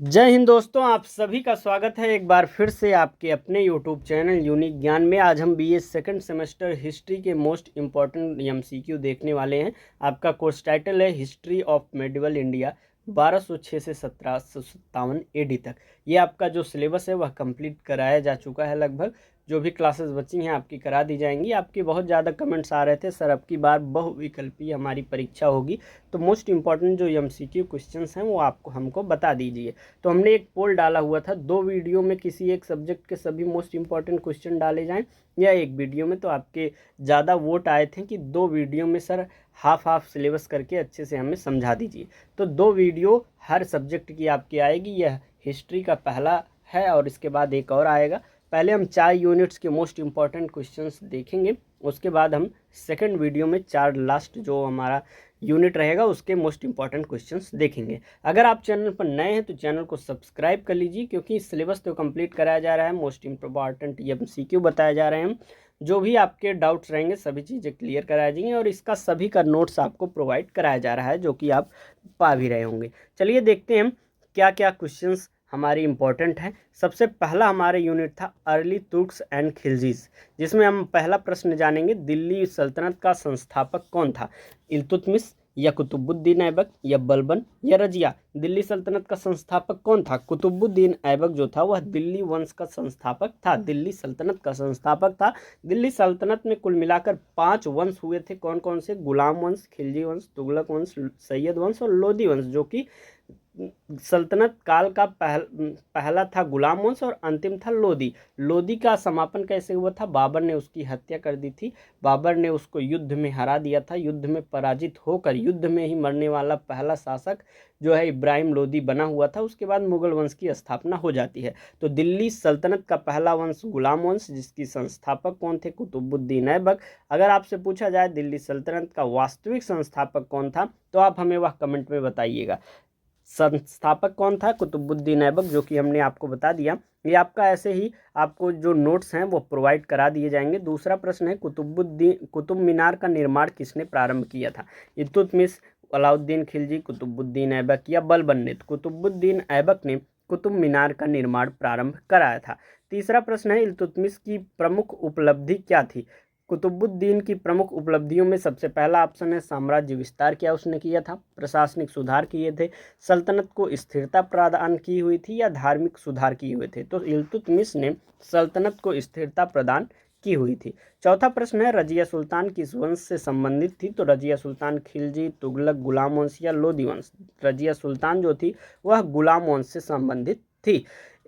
जय हिंद दोस्तों, आप सभी का स्वागत है एक बार फिर से आपके अपने यूट्यूब चैनल यूनिक ज्ञान में। आज हम बीए सेकंड सेमेस्टर हिस्ट्री के मोस्ट इम्पॉर्टेंट एमसीक्यू देखने वाले हैं। आपका कोर्स टाइटल है हिस्ट्री ऑफ मेडिवल इंडिया 1206 से 1757 एडी तक। ये आपका जो सिलेबस है वह कंप्लीट कराया जा चुका है। लगभग जो भी क्लासेस बची हैं आपकी करा दी जाएंगी। आपके बहुत ज़्यादा कमेंट्स आ रहे थे, सर अब की बार बहुविकल्पीय हमारी परीक्षा होगी, तो मोस्ट इम्पॉर्टेंट जो एमसीक्यू क्वेश्चंस हैं वो आपको हमको बता दीजिए। तो हमने एक पोल डाला हुआ था, 2 वीडियो में किसी एक सब्जेक्ट के सभी मोस्ट इंपॉर्टेंट क्वेश्चन डाले जाएं या एक वीडियो में। तो आपके ज़्यादा वोट आए थे कि 2 वीडियो में सर हाफ हाफ सिलेबस करके अच्छे से हमें समझा दीजिए। तो 2 वीडियो हर सब्जेक्ट की आपकी आएगी। यह हिस्ट्री का पहला है और इसके बाद एक और आएगा। पहले हम 4 यूनिट्स के मोस्ट इंपॉर्टेंट क्वेश्चंस देखेंगे, उसके बाद हम सेकंड वीडियो में 4 लास्ट जो हमारा यूनिट रहेगा उसके मोस्ट इंपॉर्टेंट क्वेश्चंस देखेंगे। अगर आप चैनल पर नए हैं तो चैनल को सब्सक्राइब कर लीजिए, क्योंकि सिलेबस तो कंप्लीट कराया जा रहा है, मोस्ट इंपॉर्टेंट एमसीक्यू बताया जा रहे हैं। जो भी आपके डाउट्स रहेंगे सभी चीज़ें क्लियर कराई जाएंगी और इसका सभी का नोट्स आपको प्रोवाइड कराया जा रहा है, जो कि आप पा भी रहे होंगे। चलिए देखते हैं क्या क्या क्वेश्चंस हमारी इम्पोर्टेंट है। सबसे पहला हमारा यूनिट था अर्ली तुर्क्स एंड खिलजीज, जिसमें हम पहला प्रश्न जानेंगे, दिल्ली सल्तनत का संस्थापक कौन था? इल्तुतमिश या कुतुबुद्दीन ऐबक या बलबन या रजिया? दिल्ली सल्तनत का संस्थापक कौन था? कुतुबुद्दीन ऐबक जो था वह दिल्ली वंश का संस्थापक था, दिल्ली सल्तनत का संस्थापक था। दिल्ली सल्तनत में कुल मिलाकर 5 वंश हुए थे। कौन कौन से? गुलाम वंश, खिलजी वंश, तुगलक वंश, सैयद वंश और लोदी वंश। जो कि सल्तनत काल का पहला था गुलाम वंश और अंतिम था लोदी। लोदी का समापन कैसे हुआ था? बाबर ने उसकी हत्या कर दी थी। बाबर ने उसको युद्ध में हरा दिया था। युद्ध में पराजित होकर युद्ध में ही मरने वाला पहला शासक जो है इब्राहिम लोदी बना हुआ था। उसके बाद मुगल वंश की स्थापना हो जाती है। तो दिल्ली सल्तनत का पहला वंश गुलाम वंश, जिसकी संस्थापक कौन थे? कुतुबुद्दीन ऐबक। अगर आपसे पूछा जाए दिल्ली सल्तनत का वास्तविक संस्थापक कौन था, तो आप हमें वह कमेंट में बताइएगा। संस्थापक कौन था? कुतुबुद्दीन ऐबक, जो कि हमने आपको बता दिया। ये आपका ऐसे ही आपको जो नोट्स हैं वो प्रोवाइड करा दिए जाएंगे। दूसरा प्रश्न है, कुतुब मीनार का निर्माण किसने प्रारंभ किया था? इल्तुतमिश, अलाउद्दीन खिलजी, कुतुबुद्दीन ऐबक या बलबन ने? कुतुबुद्दीन ऐबक ने कुतुब मीनार का निर्माण प्रारंभ कराया था। तीसरा प्रश्न है, इल्तुतमिश की प्रमुख उपलब्धि क्या थी? कुतुबुद्दीन की प्रमुख उपलब्धियों में सबसे पहला ऑप्शन है साम्राज्य विस्तार किया उसने किया था, प्रशासनिक सुधार किए थे, सल्तनत को स्थिरता प्रदान की हुई थी या धार्मिक सुधार किए हुए थे? तो इल्तुतमिश ने सल्तनत को स्थिरता प्रदान की हुई थी। चौथा प्रश्न है, रजिया सुल्तान किस वंश से संबंधित थी? तो रजिया सुल्तान खिलजी, तुगलक, गुलाम वंश या लोदी वंश? रजिया सुल्तान जो थी वह गुलाम वंश से संबंधित थी।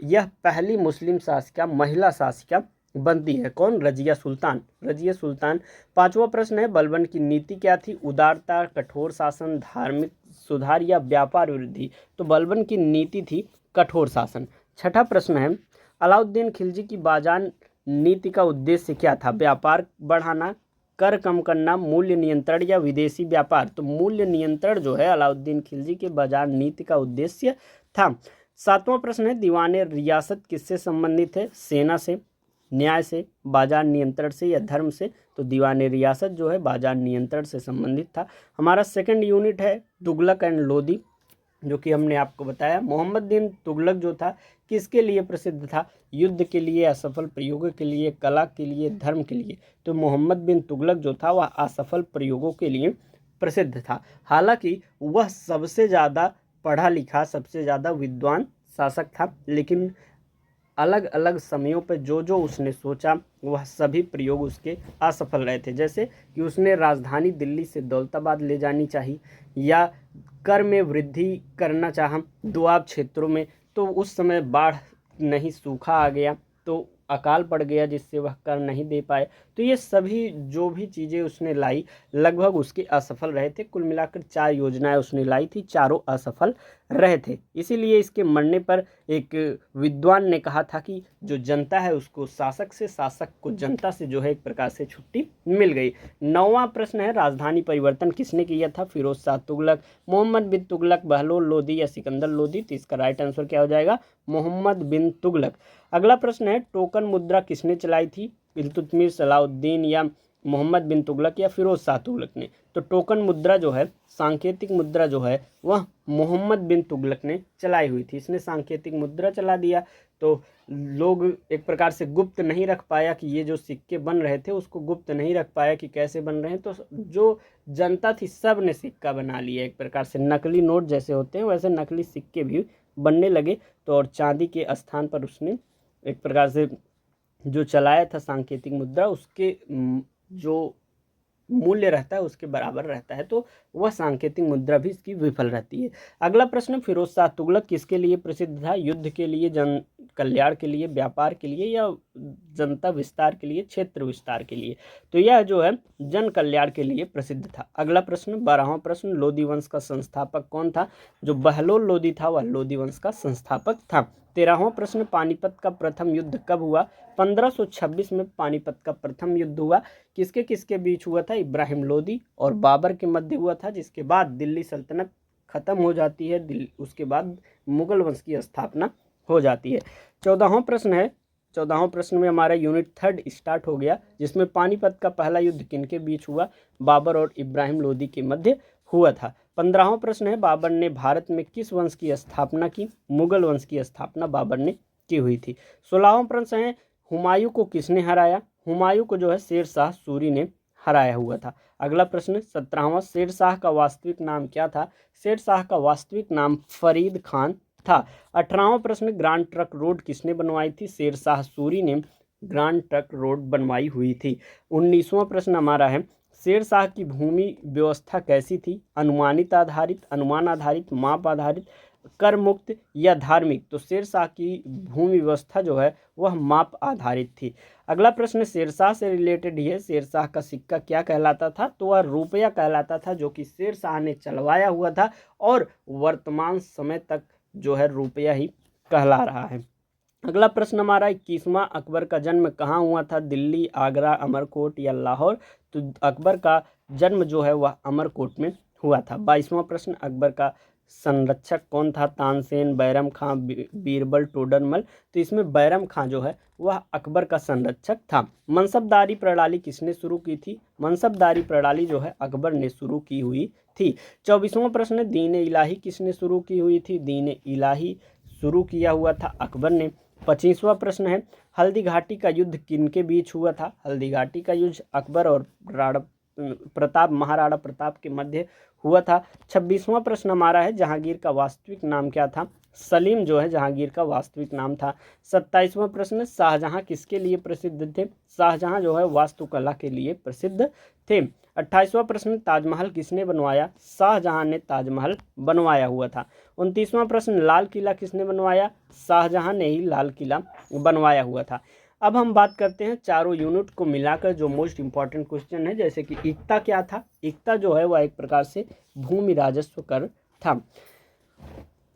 यह पहली मुस्लिम शासिका, महिला शासिका बनती है। कौन? रजिया सुल्तान। रजिया सुल्तान। पांचवा प्रश्न है, बलबन की नीति क्या थी? उदारता, कठोर शासन, धार्मिक सुधार या व्यापार वृद्धि? तो बलबन की नीति थी कठोर शासन। छठा प्रश्न है, अलाउद्दीन खिलजी की बाजार नीति का उद्देश्य क्या था? व्यापार बढ़ाना, कर कम करना, मूल्य नियंत्रण या विदेशी व्यापार? तो मूल्य नियंत्रण जो है अलाउद्दीन खिलजी के बाजार नीति का उद्देश्य था। सातवां प्रश्न है, दीवाने रियासत किससे संबंधित है? सेना से, न्याय से, बाजार नियंत्रण से या धर्म से? तो दीवाने रियासत जो है बाजार नियंत्रण से संबंधित था। हमारा सेकंड यूनिट है तुगलक एंड लोदी, जो कि हमने आपको बताया। मोहम्मद बिन तुगलक जो था किसके लिए प्रसिद्ध था? युद्ध के लिए, असफल प्रयोगों के लिए, कला के लिए, धर्म के लिए? तो मोहम्मद बिन तुगलक जो था वह असफल प्रयोगों के लिए प्रसिद्ध था। हालांकि वह सबसे ज़्यादा पढ़ा लिखा, सबसे ज़्यादा विद्वान शासक था, लेकिन अलग अलग समयों पर जो जो उसने सोचा वह सभी प्रयोग उसके असफल रहे थे। जैसे कि उसने राजधानी दिल्ली से दौलताबाद ले जानी चाहिए, या कर में वृद्धि करना चाहा दोआब क्षेत्रों में, तो उस समय बाढ़ नहीं, सूखा आ गया, तो अकाल पड़ गया जिससे वह कर नहीं दे पाए। तो ये सभी जो भी चीज़ें उसने लाई लगभग उसके असफल रहे थे। कुल मिलाकर 4 योजनाएं उसने लाई थी, चारों असफल रहे थे। इसीलिए इसके मरने पर एक विद्वान ने कहा था कि जो जनता है उसको शासक से, शासक को जनता से जो है एक प्रकार से छुट्टी मिल गई। 9वां प्रश्न है, राजधानी परिवर्तन किसने किया था? फिरोज शाह तुगलक, मोहम्मद बिन तुगलक, बहलोल लोदी या सिकंदर लोदी? तो इसका राइट आंसर क्या हो जाएगा? मोहम्मद बिन तुगलक। अगला प्रश्न है, टोकन मुद्रा किसने चलाई थी? इल्तुतमिश, अलाउद्दीन या मोहम्मद बिन तुगलक या फिरोज शाह तुगलक ने? तो टोकन मुद्रा जो है, सांकेतिक मुद्रा जो है, वह मोहम्मद बिन तुगलक ने चलाई हुई थी। इसने सांकेतिक मुद्रा चला दिया, तो लोग एक प्रकार से गुप्त नहीं रख पाया कि ये जो सिक्के बन रहे थे उसको गुप्त नहीं रख पाया कि कैसे बन रहे हैं, तो जो जनता थी सब ने सिक्का बना लिया। एक प्रकार से नकली नोट जैसे होते हैं वैसे नकली सिक्के भी बनने लगे। तो और चांदी के स्थान पर उसने एक प्रकार से जो चलाया था सांकेतिक मुद्रा, उसके जो मूल्य रहता है उसके बराबर रहता है, तो वह सांकेतिक मुद्रा भी इसकी विफल रहती है। अगला प्रश्न, फिरोज शाह तुगलक किसके लिए प्रसिद्ध था? युद्ध के लिए, जन कल्याण के लिए, व्यापार के लिए, या जनता विस्तार के लिए, क्षेत्र विस्तार के लिए? तो यह जो है जन कल्याण के लिए प्रसिद्ध था। अगला प्रश्न, 12वां प्रश्न, लोधी वंश का संस्थापक कौन था? जो बहलोल लोधी था वह लोधी वंश का संस्थापक था। 13वां प्रश्न, पानीपत का प्रथम युद्ध कब हुआ? 1526 में पानीपत का प्रथम युद्ध हुआ। किसके किसके बीच हुआ था? इब्राहिम लोदी और बाबर के मध्य हुआ था, जिसके बाद दिल्ली सल्तनत खत्म हो जाती है। उसके बाद मुगल वंश की स्थापना हो जाती है। 14वां प्रश्न है, 14वां प्रश्न में हमारा यूनिट 3 स्टार्ट हो गया, जिसमें पानीपत का पहला युद्ध किनके बीच हुआ? बाबर और इब्राहिम लोदी के मध्य हुआ था। 15वां प्रश्न है, बाबर ने भारत में किस वंश की स्थापना की? मुगल वंश की स्थापना बाबर ने की हुई थी। 16वां प्रश्न है, हुमायूं को किसने हराया? हुमायूं को जो है शेर शाह सूरी ने हराया हुआ था। अगला प्रश्न 17वां, शेर शाह का वास्तविक नाम क्या था? शेर शाह का वास्तविक नाम फरीद खान था। 18वां प्रश्न, ग्रांड ट्रंक रोड किसने बनवाई थी? शेर शाह सूरी ने ग्रांड ट्रंक रोड बनवाई हुई थी। 19वां प्रश्न हमारा है, शेर शाह की भूमि व्यवस्था कैसी थी? अनुमानित आधारित, अनुमान आधारित, माप आधारित, कर मुक्त या धार्मिक? तो शेर शाह की भूमि व्यवस्था जो है वह माप आधारित थी। अगला प्रश्न शेर शाह से रिलेटेड ही है, शेर शाह का सिक्का क्या कहलाता था? तो वह रुपया कहलाता था, जो कि शेर शाह ने चलवाया हुआ था और वर्तमान समय तक जो है रुपया ही कहला रहा है। अगला प्रश्न हमारा 21वां, अकबर का जन्म कहाँ हुआ था? दिल्ली, आगरा, अमरकोट या लाहौर? तो अकबर का जन्म जो है वह अमरकोट में हुआ था। 22वां प्रश्न, अकबर का संरक्षक कौन था? तानसेन, बैरम खां, बीरबल, टोडरमल? तो इसमें बैरम खां जो है वह अकबर का संरक्षक था। मनसबदारी प्रणाली किसने शुरू की थी? मनसबदारी प्रणाली जो है अकबर ने शुरू की हुई थी। 24वां प्रश्न, दीन इलाही किसने शुरू की हुई थी? दीन इलाही शुरू किया हुआ था अकबर ने। 25वां प्रश्न है, हल्दी घाटी का युद्ध किनके बीच हुआ था? हल्दी घाटी का युद्ध अकबर और महाराणा प्रताप के मध्य हुआ था। 26वां प्रश्न हमारा है, जहांगीर का वास्तविक नाम क्या था? सलीम जो है जहांगीर का वास्तविक नाम था। 27वां प्रश्न, शाहजहां किसके लिए प्रसिद्ध थे? शाहजहां जो है वास्तुकला के लिए प्रसिद्ध थे। 28वां प्रश्न, ताजमहल किसने बनवाया? शाहजहां ने ताजमहल बनवाया हुआ था। 29वां प्रश्न, लाल किला किसने बनवाया? शाहजहां ने ही लाल किला बनवाया हुआ था। अब हम बात करते हैं चारों यूनिट को मिलाकर जो मोस्ट इंपॉर्टेंट क्वेश्चन है, जैसे कि इक्ता क्या था? इक्ता जो है वह एक प्रकार से भूमि राजस्व कर था।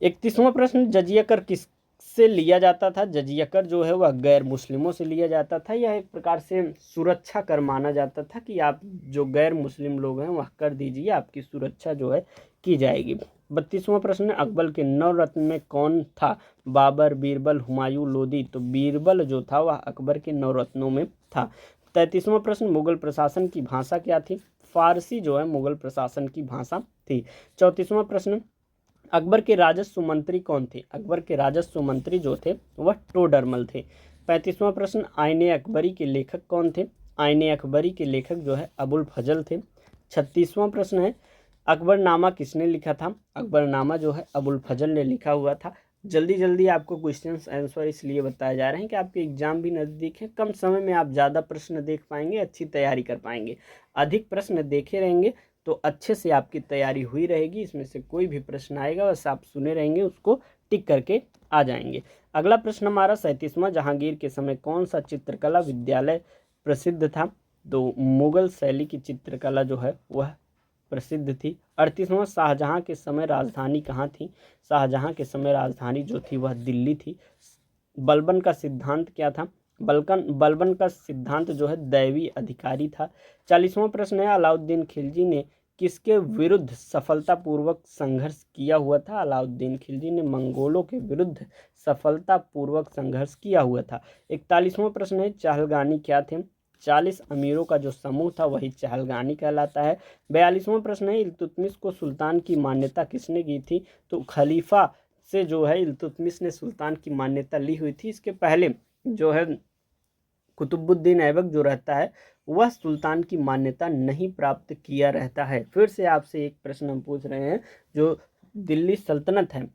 31वां प्रश्न, जजिया कर किससे लिया जाता था? जजिया कर जो है वह गैर मुस्लिमों से लिया जाता था। यह एक प्रकार से सुरक्षा कर माना जाता था कि आप जो गैर मुस्लिम लोग हैं वह कर दीजिए, आपकी सुरक्षा जो है की जाएगी। 32वां प्रश्न, अकबर के 9 रत्न में कौन था? बाबर, बीरबल, हुमायूं, लोदी? तो बीरबल जो था वह अकबर के 9 रत्नों में था। 33वां प्रश्न, मुगल प्रशासन की भाषा क्या थी? फारसी जो है मुगल प्रशासन की भाषा थी। 34वां प्रश्न, अकबर के राजस्व मंत्री कौन थे? अकबर के राजस्व मंत्री जो थे वह टोडरमल थे। 35वां प्रश्न, आईने अकबरी के लेखक कौन थे? आईने अकबरी के लेखक जो है अबुल फजल थे। 36वां प्रश्न है, अकबरनामा किसने लिखा था? अकबरनामा जो है अबुल फजल ने लिखा हुआ था। जल्दी जल्दी आपको क्वेश्चंस आंसर इसलिए बताए जा रहे हैं कि आपके एग्जाम भी नज़दीक है, कम समय में आप ज़्यादा प्रश्न देख पाएंगे, अच्छी तैयारी कर पाएंगे। अधिक प्रश्न देखे रहेंगे तो अच्छे से आपकी तैयारी हुई रहेगी। इसमें से कोई भी प्रश्न आएगा बस आप सुने रहेंगे, उसको टिक करके आ जाएंगे। अगला प्रश्न हमारा 37वां, जहांगीर के समय कौन सा चित्रकला विद्यालय प्रसिद्ध था? तो मुगल शैली की चित्रकला जो है वह प्रसिद्ध थी। 38वां, शाहजहां के समय राजधानी कहाँ थी? शाहजहां के समय राजधानी जो थी वह दिल्ली थी। बलबन का सिद्धांत क्या था? बलबन का सिद्धांत जो है दैवी अधिकारी था। 40वां प्रश्न है, अलाउद्दीन खिलजी ने किसके विरुद्ध सफलतापूर्वक संघर्ष किया हुआ था? अलाउद्दीन खिलजी ने मंगोलों के विरुद्ध सफलतापूर्वक संघर्ष किया हुआ था। 41वां प्रश्न है, चहलगानी क्या थे? 40 अमीरों का जो समूह था वही चहलगानी कहलाता है। 42वां प्रश्न है, इल्तुतमिश को सुल्तान की मान्यता किसने की थी? तो खलीफा से जो है इल्तुतमिश ने सुल्तान की मान्यता ली हुई थी। इसके पहले जो है कुतुबुद्दीन ऐबक जो रहता है वह सुल्तान की मान्यता नहीं प्राप्त किया रहता है। फिर से आपसे एक प्रश्न हम पूछ रहे हैं, जो दिल्ली सल्तनत है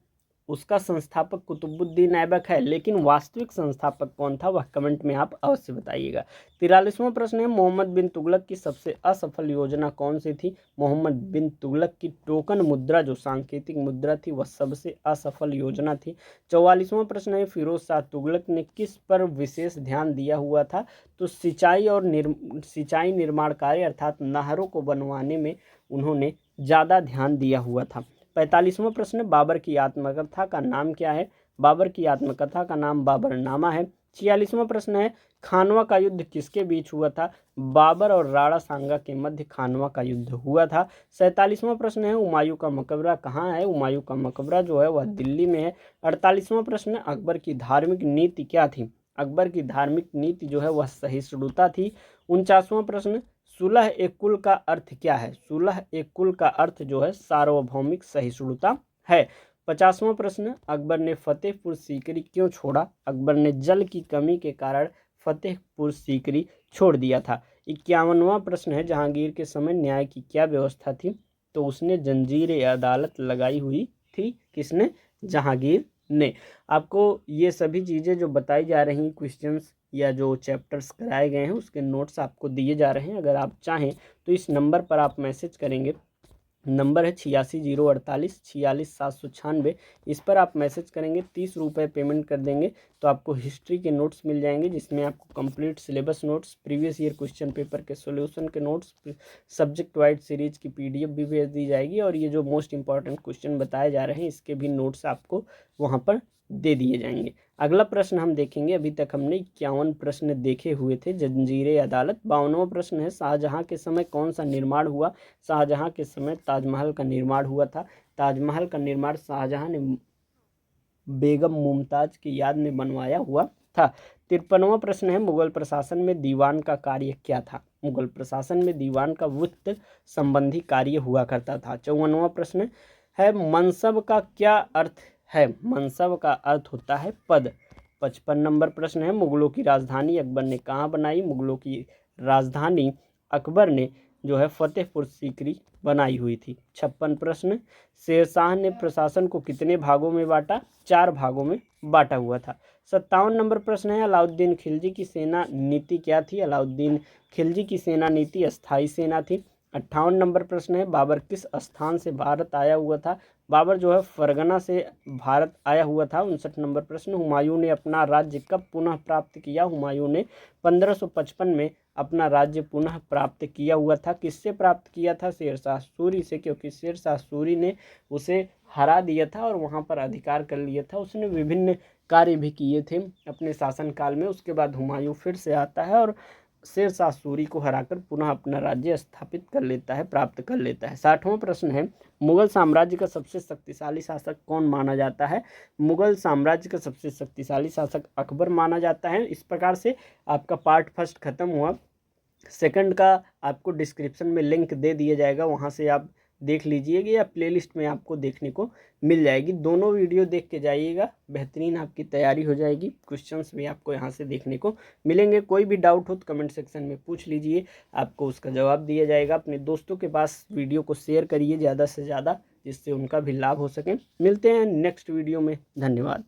उसका संस्थापक कुतुबुद्दीन ऐबक है, लेकिन वास्तविक संस्थापक कौन था वह कमेंट में आप अवश्य बताइएगा। 43वां प्रश्न है, मोहम्मद बिन तुगलक की सबसे असफल योजना कौन सी थी? मोहम्मद बिन तुगलक की टोकन मुद्रा जो सांकेतिक मुद्रा थी वह सबसे असफल योजना थी। 44वां प्रश्न है, फिरोज शाह तुगलक ने किस पर विशेष ध्यान दिया हुआ था? तो सिंचाई निर्माण कार्य अर्थात नहरों को बनवाने में उन्होंने ज़्यादा ध्यान दिया हुआ था। 45वां प्रश्न, बाबर की आत्मकथा का नाम क्या है? बाबर की आत्मकथा का नाम बाबरनामा है। 46वां प्रश्न है, खानवा का युद्ध किसके बीच हुआ था? बाबर और राणा सांगा के मध्य खानवा का युद्ध हुआ था। 47वां प्रश्न है, हुमायूं का मकबरा कहाँ है? हुमायूं का मकबरा जो है वह दिल्ली में है। 48वां प्रश्न, अकबर की धार्मिक नीति क्या थी? अकबर की धार्मिक नीति जो है वह सहिष्णुता थी। 49वां प्रश्न, सुलह ए कुल का अर्थ क्या है? सुलह ए कुल का अर्थ जो है सार्वभौमिक सहिष्णुता है। 50वां प्रश्न, अकबर ने फतेहपुर सीकरी क्यों छोड़ा? अकबर ने जल की कमी के कारण फतेहपुर सीकरी छोड़ दिया था। 51वां प्रश्न है, जहांगीर के समय न्याय की क्या व्यवस्था थी? तो उसने जंजीर ए अदालत लगाई हुई थी। किसने? जहांगीर ने। आपको ये सभी चीज़ें जो बताई जा रही क्वेश्चंस या जो चैप्टर्स कराए गए हैं उसके नोट्स आपको दिए जा रहे हैं। अगर आप चाहें तो इस नंबर पर आप मैसेज करेंगे, नंबर है 86 048 46 796। इस पर आप मैसेज करेंगे, 30 रुपये पेमेंट कर देंगे तो आपको हिस्ट्री के नोट्स मिल जाएंगे, जिसमें आपको complete syllabus notes, previous year question paper के सॉल्यूशन के नोट्स, सब्जेक्ट वाइड सीरीज की पीडीएफ भी भेज दी जाएगी, और ये जो मोस्ट इंपॉर्टेंट क्वेश्चन बताए जा रहे हैं इसके भी नोट्स आपको वहाँ पर दे दिए जाएंगे। अगला प्रश्न हम देखेंगे, अभी तक हमने 51 प्रश्न देखे हुए थे। जंजीरे अदालत। 52वां प्रश्न है, शाहजहां के समय कौन सा निर्माण हुआ? शाहजहां के समय ताजमहल का निर्माण हुआ था। ताजमहल का निर्माण शाहजहां ने बेगम मुमताज की याद में बनवाया हुआ था। 53वां प्रश्न है, मुगल प्रशासन में दीवान का कार्य क्या था? मुगल प्रशासन में दीवान का वित्त संबंधी कार्य हुआ करता था। 54वां प्रश्न है, मनसब का क्या अर्थ है? मनसब का अर्थ होता है पद। 55 नंबर प्रश्न है, मुगलों की राजधानी अकबर ने कहाँ बनाई? मुगलों की राजधानी अकबर ने जो है फतेहपुर सीकरी बनाई हुई थी। 56 प्रश्न, शेरशाह ने प्रशासन को कितने भागों में बांटा? 4 भागों में बांटा हुआ था। 57 नंबर प्रश्न है, अलाउद्दीन खिलजी की सेना नीति क्या थी? अलाउद्दीन खिलजी की सेना नीति अस्थायी सेना थी। 58 नंबर प्रश्न है, बाबर किस स्थान से भारत आया हुआ था? बाबर जो है फरगना से भारत आया हुआ था। 59 नंबर प्रश्न, हुमायूं ने अपना राज्य कब पुनः प्राप्त किया? हुमायूं ने 1555 में अपना राज्य पुनः प्राप्त किया हुआ था। किससे प्राप्त किया था? शेरशाह सूरी से, क्योंकि शेरशाह सूरी ने उसे हरा दिया था और वहाँ पर अधिकार कर लिया था। उसने विभिन्न कार्य भी किए थे अपने शासनकाल में। उसके बाद हुमायूं फिर से आता है और शेरशाह सूरी को हराकर पुनः अपना राज्य स्थापित कर लेता है, प्राप्त कर लेता है। 60वां प्रश्न है, मुगल साम्राज्य का सबसे शक्तिशाली शासक कौन माना जाता है? मुगल साम्राज्य का सबसे शक्तिशाली शासक अकबर माना जाता है। इस प्रकार से आपका पार्ट फर्स्ट खत्म हुआ। सेकंड का आपको डिस्क्रिप्शन में लिंक दे दिया जाएगा, वहाँ से आप देख लीजिएगा या प्लेलिस्ट में आपको देखने को मिल जाएगी। दोनों वीडियो देख के जाइएगा, बेहतरीन आपकी तैयारी हो जाएगी। क्वेश्चंस भी आपको यहाँ से देखने को मिलेंगे। कोई भी डाउट हो तो कमेंट सेक्शन में पूछ लीजिए, आपको उसका जवाब दिया जाएगा। अपने दोस्तों के पास वीडियो को शेयर करिए ज़्यादा से ज़्यादा, जिससे उनका भी लाभ हो सके। मिलते हैं नेक्स्ट वीडियो में। धन्यवाद।